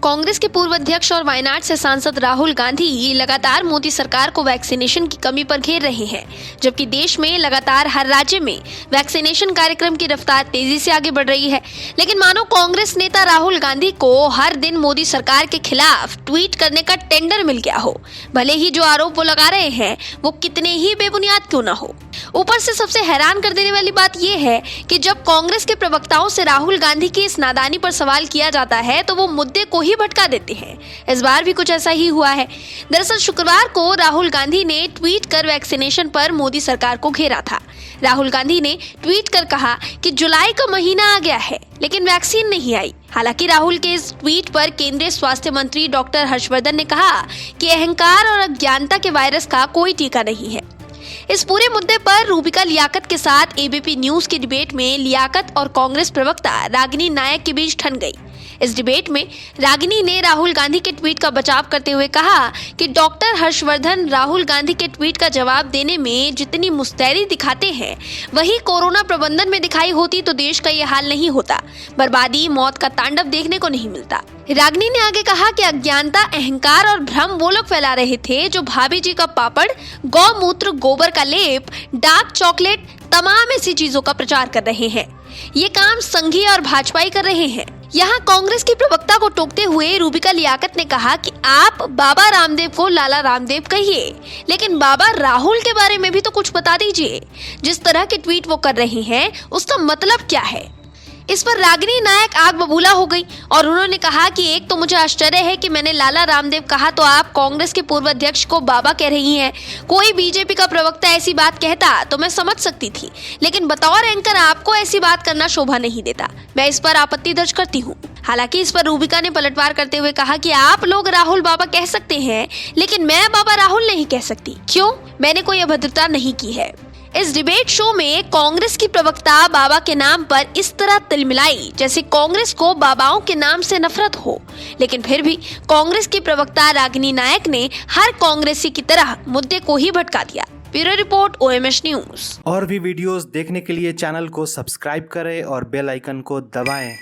कांग्रेस के पूर्व अध्यक्ष और वायनाड से सांसद राहुल गांधी लगातार मोदी सरकार को वैक्सीनेशन की कमी पर घेर रहे हैं, जबकि देश में लगातार हर राज्य में वैक्सीनेशन कार्यक्रम की रफ्तार तेजी से आगे बढ़ रही है। लेकिन मानो कांग्रेस नेता राहुल गांधी को हर दिन मोदी सरकार के खिलाफ ट्वीट करने का टेंडर मिल गया हो, भले ही जो आरोप वो लगा रहे हैं वो कितने ही बेबुनियाद क्यों न हो। ऊपर से सबसे हैरान कर देने वाली बात यह है कि जब कांग्रेस के प्रवक्ताओं से राहुल गांधी की इस नादानी पर सवाल किया जाता है तो वो मुद्दे को ही भटका देते हैं। इस बार भी कुछ ऐसा ही हुआ है। दरअसल शुक्रवार को राहुल गांधी ने ट्वीट कर वैक्सीनेशन पर मोदी सरकार को घेरा था। राहुल गांधी ने ट्वीट कर कहा कि जुलाई का महीना आ गया है लेकिन वैक्सीन नहीं आई। हालांकि राहुल के इस ट्वीट पर केंद्रीय स्वास्थ्य मंत्री डॉक्टर हर्षवर्धन ने कहा कि अहंकार और अज्ञानता के वायरस का कोई टीका नहीं है। इस पूरे मुद्दे पर रूबिका लियाकत के साथ एबीपी न्यूज की डिबेट में लियाकत और कांग्रेस प्रवक्ता रागिनी नायक के बीच ठन गई। इस डिबेट में रागिनी ने राहुल गांधी के ट्वीट का बचाव करते हुए कहा कि डॉक्टर हर्षवर्धन राहुल गांधी के ट्वीट का जवाब देने में जितनी मुस्तैदी दिखाते हैं वही कोरोना प्रबंधन में दिखाई होती तो देश का ये हाल नहीं होता, बर्बादी मौत का तांडव देखने को नहीं मिलता। रागिनी ने आगे कहा कि अज्ञानता, अहंकार और भ्रम वो लोग फैला रहे थे जो भाभी जी का पापड़, गौमूत्र, गोबर का लेप, डार्क चॉकलेट, तमाम ऐसी चीजों का प्रचार कर रहे हैं। ये काम संघीय और भाजपाई कर रहे हैं। यहाँ कांग्रेस की प्रवक्ता को टोकते हुए रूबिका लियाकत ने कहा कि आप बाबा रामदेव को लाला रामदेव कहिए, लेकिन बाबा राहुल के बारे में भी तो कुछ बता दीजिए। जिस तरह के ट्वीट वो कर रहे हैं उसका मतलब क्या है। इस पर रागिनी नायक आग बबूला हो गई और उन्होंने कहा कि एक तो मुझे आश्चर्य है कि मैंने लाला रामदेव कहा तो आप कांग्रेस के पूर्व अध्यक्ष को बाबा कह रही हैं। कोई बीजेपी का प्रवक्ता ऐसी बात कहता तो मैं समझ सकती थी, लेकिन बतौर एंकर आपको ऐसी बात करना शोभा नहीं देता। मैं इस पर आपत्ति दर्ज करती हूँ। हालांकि इस पर रूबिका ने पलटवार करते हुए कहा कि आप लोग राहुल बाबा कह सकते हैं लेकिन मैं बाबा राहुल नहीं कह सकती। क्यों? मैंने कोई अभद्रता नहीं की है। इस डिबेट शो में कांग्रेस की प्रवक्ता बाबा के नाम पर इस तरह तिलमिलाई जैसे कांग्रेस को बाबाओं के नाम से नफरत हो, लेकिन फिर भी कांग्रेस की प्रवक्ता रागिनी नायक ने हर कांग्रेसी की तरह मुद्दे को ही भटका दिया। Bureau report, OMS news. और भी वीडियोस देखने के लिए चैनल को सब्सक्राइब करें और बेल आइकन को दबाएं।